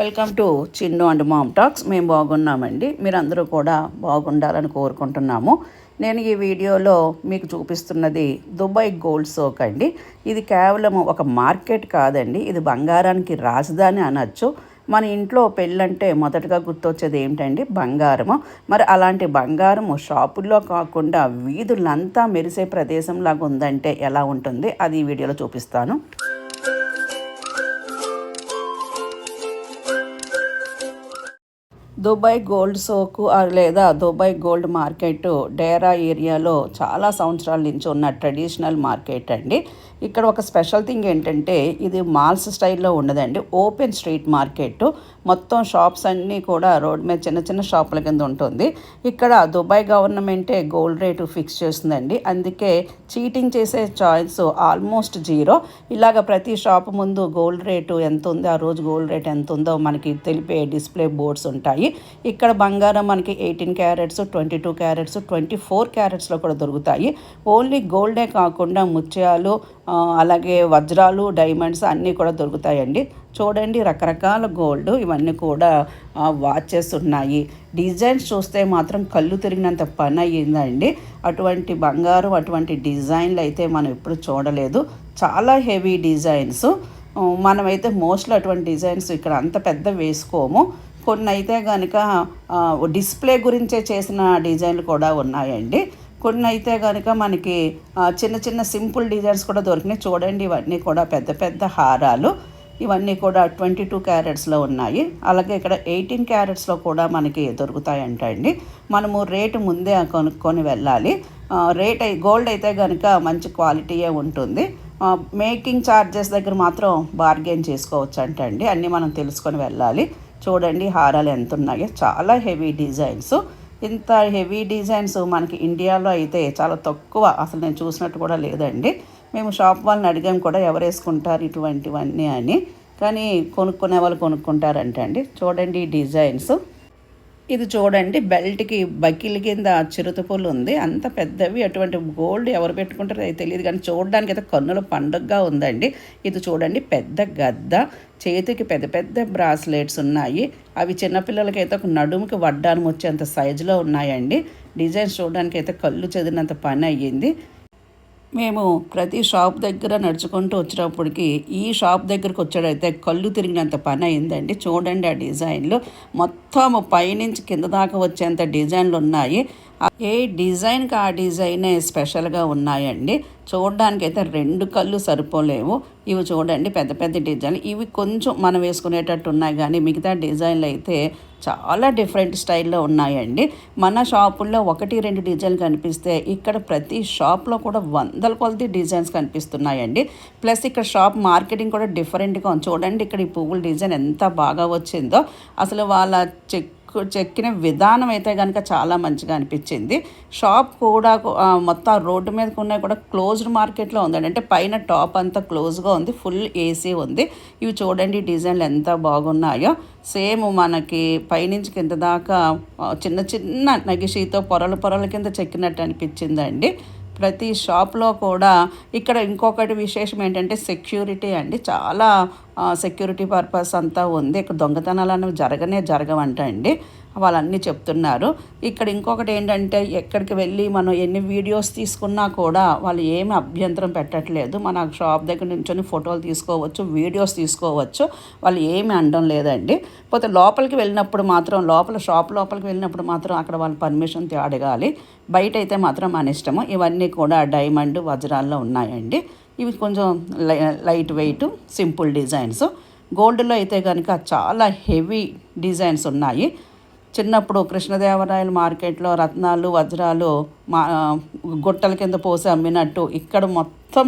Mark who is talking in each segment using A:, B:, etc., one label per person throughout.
A: Welcome to Chinnu and mom talks. మేము బాగున్నామండి. మీరందరూ కూడా బాగుండాలని కోరుకుంటున్నాము. నేను ఈ వీడియోలో మీకు చూపిస్తున్నది దుబాయ్ గోల్డ్ సోక్ అండి. ఇది కేవలం ఒక మార్కెట్ కాదండి, ఇది బంగారానికి రాజధాని అనొచ్చు. మన ఇంట్లో పెళ్ళంటే మొదటగా గుర్తొచ్చేది ఏంటండి? బంగారము. మరి అలాంటి బంగారము షాపుల్లో కాకుండా వీధులంతా మెరిసే ప్రదేశంలాగా ఉందంటే ఎలా ఉంటుంది, అది ఈ వీడియోలో చూపిస్తాను. దుబాయ్ గోల్డ్ సోకు లేదా దుబాయ్ గోల్డ్ మార్కెట్ డేరా ఏరియాలో చాలా సంవత్సరాల నుంచి ఉన్న ట్రెడిషనల్ మార్కెట్ అండి. ఇక్కడ ఒక స్పెషల్ థింగ్ ఏంటంటే, ఇది మాల్స్ స్టైల్లో ఉండదండి, ఓపెన్ స్ట్రీట్ మార్కెట్. మొత్తం షాప్స్ అన్నీ కూడా రోడ్ మీద చిన్న చిన్న షాపుల కింద ఉంటుంది. ఇక్కడ దుబాయ్ గవర్నమెంటే గోల్డ్ రేటు ఫిక్స్ చేస్తుందండి. అందుకే చీటింగ్ చేసే ఛాయిస్ ఆల్మోస్ట్ జీరో. ఇలాగ ప్రతి షాప్ ముందు గోల్డ్ రేటు ఎంత ఉంది, ఆ రోజు గోల్డ్ రేట్ ఎంత ఉందో మనకి తెలిపే డిస్ప్లే బోర్డ్స్ ఉంటాయి. ఇక్కడ బంగారం మనకి 18 క్యారెట్స్, 22 క్యారెట్స్, 24 క్యారెట్స్లో కూడా దొరుకుతాయి. ఓన్లీ గోల్డే కాకుండా ముత్యాలు, అలాగే వజ్రాలు, డైమండ్స్ అన్నీ కూడా దొరుకుతాయండి. చూడండి, రకరకాల గోల్డ్, ఇవన్నీ కూడా వాచెస్ ఉన్నాయి. డిజైన్స్ చూస్తే మాత్రం కళ్ళు తిరిగినంత పని అయ్యిందండి. అటువంటి బంగారం, అటువంటి డిజైన్లు అయితే మనం ఎప్పుడు చూడలేదు. చాలా హెవీ డిజైన్స్. మనమైతే మోస్ట్లీ అటువంటి డిజైన్స్ ఇక్కడ అంత పెద్ద వేసుకోము. కొన్ని అయితే కనుక డిస్ప్లే గురించే చేసిన డిజైన్లు కూడా ఉన్నాయండి. కొన్ని అయితే కనుక మనకి చిన్న చిన్న సింపుల్ డిజైన్స్ కూడా దొరికినాయి. చూడండి, ఇవన్నీ కూడా పెద్ద పెద్ద హారాలు. ఇవన్నీ కూడా 22 క్యారెట్స్లో ఉన్నాయి. అలాగే ఇక్కడ 18 క్యారెట్స్లో కూడా మనకి దొరుకుతాయంట అండి. మనము రేటు ముందే కొనుక్కొని వెళ్ళాలి. గోల్డ్ అయితే కనుక మంచి క్వాలిటీయే ఉంటుంది. మేకింగ్ ఛార్జెస్ దగ్గర మాత్రం బార్గెన్ చేసుకోవచ్చు అండి. అన్నీ మనం తెలుసుకొని వెళ్ళాలి. చూడండి, హారాలు ఎంత ఉన్నాయో, చాలా హెవీ డిజైన్స్. ఇంత హెవీ డిజైన్స్ మనకి ఇండియాలో అయితే చాలా తక్కువ, అసలు నేను చూసినట్టు కూడా లేదండి. మేము షాప్ వాళ్ళని అడిగాము కూడా, ఎవరు వేసుకుంటారు ఇటువంటివన్నీ అని. కానీ కొనుక్కునే వాళ్ళు కొనుక్కుంటారంట అండి. చూడండి ఈ డిజైన్స్. ఇది చూడండి, బెల్ట్కి బకిల్ కింద చిరుతపులు ఉంది, అంత పెద్దవి. అటువంటి గోల్డ్ ఎవరు పెట్టుకుంటారో అది తెలియదు, కానీ చూడడానికి అయితే కన్నుల పండుగగా ఉందండి. ఇది చూడండి, పెద్ద గద్ద, చేతికి పెద్ద పెద్ద బ్రాస్లెట్స్ ఉన్నాయి. అవి చిన్నపిల్లలకైతే ఒక నడుముకి వడ్డానం వచ్చేంత సైజులో ఉన్నాయండి. డిజైన్స్ చూడడానికి అయితే కళ్ళు చెదిరినంత పని అయ్యింది. మేము ప్రతి షాప్ దగ్గర నడుచుకుంటూ వచ్చినప్పటికి ఈ షాప్ దగ్గరకు వచ్చాడైతే కళ్ళు తిరిగినంత పని అయిందండి. చూడండి, ఆ డిజైన్లు మొత్తం పైనుంచి కింద దాకా వచ్చేంత డిజైన్లు ఉన్నాయి. ఏ డిజైన్కి ఆ డిజైనే స్పెషల్గా ఉన్నాయండి. చూడడానికి అయితే 2 కళ్ళు సరిపోలేవు. ఇవి చూడండి, పెద్ద పెద్ద డిజైన్లు. ఇవి కొంచెం మనం వేసుకునేటట్టు ఉన్నాయి, కానీ మిగతా డిజైన్లు అయితే చాలా డిఫరెంట్ స్టైల్లో ఉన్నాయండి. మన షాపుల్లో 1-2 డిజైన్లు కనిపిస్తే ఇక్కడ ప్రతి షాప్లో కూడా వందల కొలది డిజైన్స్ కనిపిస్తున్నాయండి. ప్లస్ ఇక్కడ షాప్ మార్కెటింగ్ కూడా డిఫరెంట్గా ఉంది. చూడండి, ఇక్కడ ఈ పువ్వుల డిజైన్ ఎంత బాగా వచ్చిందో. అసలు వాళ్ళ చెక్కిన విధానం అయితే కనుక చాలా మంచిగా అనిపించింది. షాప్ కూడా మొత్తం రోడ్డు మీదకి ఉన్నాయి కూడా క్లోజ్డ్ మార్కెట్లో ఉందండి. అంటే పైన టాప్ అంతా క్లోజ్గా ఉంది, ఫుల్ ఏసీ ఉంది. ఇవి చూడండి, డిజైన్లు ఎంత బాగున్నాయో. సేమ్ మనకి పైనుంచి కింద దాకా చిన్న చిన్న నగిషీతో పొరల కింద చెక్కినట్టు అనిపించిందండి. ప్రతి షాప్లో కూడా ఇక్కడ ఇంకొకటి విశేషం ఏంటంటే సెక్యూరిటీ అండి. చాలా సెక్యూరిటీ పర్పస్ అంతా ఉంది. ఇక్కడ దొంగతనాలు అనేవి జరగవంట అండి, వాళ్ళన్నీ చెప్తున్నారు. ఇక్కడ ఇంకొకటి ఏంటంటే, ఎక్కడికి వెళ్ళి మనం ఎన్ని వీడియోస్ తీసుకున్నా కూడా వాళ్ళు ఏమి అభ్యంతరం పెట్టట్లేదు. మన షాప్ దగ్గర నుంచి ఫోటోలు తీసుకోవచ్చు, వీడియోస్ తీసుకోవచ్చు, వాళ్ళు ఏమి అనడం లేదండి. పోతే లోపలికి వెళ్ళినప్పుడు మాత్రం, షాప్ లోపలికి వెళ్ళినప్పుడు మాత్రం అక్కడ వాళ్ళు పర్మిషన్ అడగాలి. బయట అయితే మాత్రం మన ఇష్టము. ఇవన్నీ కూడా డైమండ్, వజ్రాల్లో ఉన్నాయండి. ఇవి కొంచెం లైట్ వెయిట్, సింపుల్ డిజైన్స్. గోల్డ్లో అయితే కనుక చాలా హెవీ డిజైన్స్ ఉన్నాయి. చిన్నప్పుడు కృష్ణదేవరాయల మార్కెట్లో రత్నాలు, వజ్రాలు గుట్టల కింద పోసి అమ్మినట్టు ఇక్కడ మొత్తం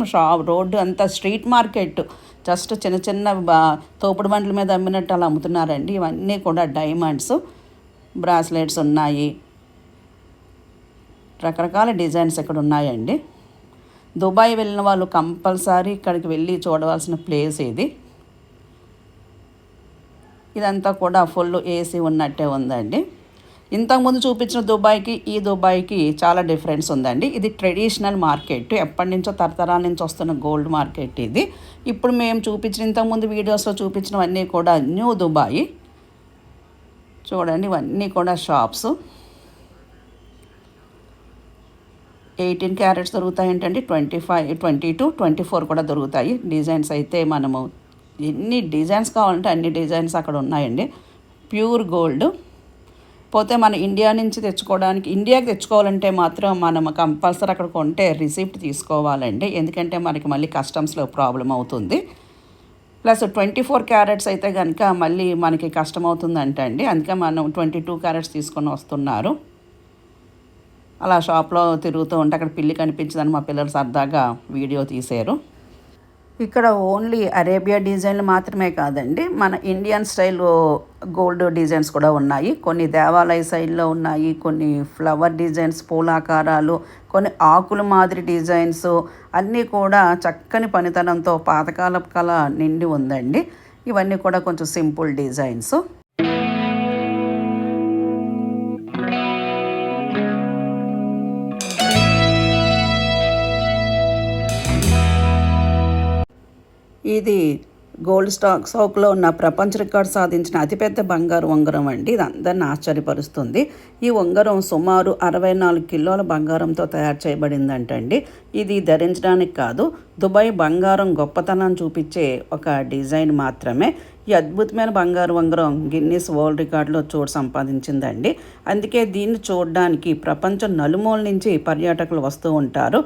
A: రోడ్డు అంతా స్ట్రీట్ మార్కెట్, జస్ట్ చిన్న చిన్న తోపుడు బండ్ల మీద అమ్మినట్టు అలా అమ్ముతున్నారండి. ఇవన్నీ కూడా డైమండ్స్, బ్రాస్లెట్స్ ఉన్నాయి. రకరకాల డిజైన్స్ ఇక్కడ ఉన్నాయండి. దుబాయ్ వెళ్ళిన వాళ్ళు కంపల్సరీ ఇక్కడికి వెళ్ళి చూడవలసిన ప్లేస్ ఇది. ఇదంతా కూడా ఫుల్ ఏసీ ఉన్నట్టే ఉందండి. ఇంతకుముందు చూపించిన దుబాయ్కి ఈ దుబాయ్కి చాలా డిఫరెన్స్ ఉందండి. ఇది ట్రెడిషనల్ మార్కెట్, ఎప్పటి నుంచో తరతరాల నుంచి వస్తున్న గోల్డ్ మార్కెట్ ఇది. ఇప్పుడు మేము చూపించిన ఇంతకుముందు వీడియోస్లో చూపించినవన్నీ కూడా న్యూ దుబాయ్. చూడండి, ఇవన్నీ కూడా షాప్స్. 18 క్యారెట్స్ దొరుకుతాయి ఏంటండి, 25, 22, 24 కూడా దొరుకుతాయి. డిజైన్స్ అయితే మనము ఎన్ని డిజైన్స్ కావాలంటే అన్ని డిజైన్స్ అక్కడ ఉన్నాయండి. Pure gold. పోతే మన ఇండియాకి తెచ్చుకోవాలంటే మాత్రం మనం కంపల్సరీ అక్కడ కొంటే రిసిప్ట్ తీసుకోవాలండి, ఎందుకంటే మనకి మళ్ళీ కస్టమ్స్లో ప్రాబ్లం అవుతుంది. ప్లస్ 24 క్యారెట్స్ అయితే కనుక మళ్ళీ మనకి కష్టం అవుతుందంట అండి. అందుకే మనం 22 క్యారెట్స్ తీసుకొని వస్తున్నారు. అలా షాప్లో తిరుగుతూ ఉంటే అక్కడ పిల్లి కనిపించిందని మా పిల్లలు సరదాగా వీడియో తీశారు. ఇక్కడ ఓన్లీ అరేబియా డిజైన్లు మాత్రమే కాదండి, మన ఇండియన్ స్టైల్ గోల్డ్ డిజైన్స్ కూడా ఉన్నాయి. కొన్ని దేవాలయ శైలిలో ఉన్నాయి, కొన్ని ఫ్లవర్ డిజైన్స్, పూలాకారాలు, కొన్ని ఆకుల మాదిరి డిజైన్స్ అన్నీ కూడా చక్కని పనితనంతో పాతకాలపు కళ నిండి ఉందండి. ఇవన్నీ కూడా కొంచెం సింపుల్ డిజైన్స్. ఇది గోల్డ్ స్టాక్లో ఉన్న ప్రపంచ రికార్డు సాధించిన అతిపెద్ద బంగారు ఉంగరం అండి. ఇది అందరిని ఆశ్చర్యపరుస్తుంది. ఈ ఉంగరం సుమారు 64 కిలోల బంగారంతో తయారు చేయబడిందంటండి. ఇది ధరించడానికి కాదు, దుబాయ్ బంగారం గొప్పతనాన్ని చూపించే ఒక డిజైన్ మాత్రమే. ఈ అద్భుతమైన బంగారు ఉంగరం గిన్నిస్ వరల్డ్ రికార్డులో చోటు సంపాదించిందండి. అందుకే దీన్ని చూడడానికి ప్రపంచం నలుమూల నుంచి పర్యాటకులు వస్తూ ఉంటారు.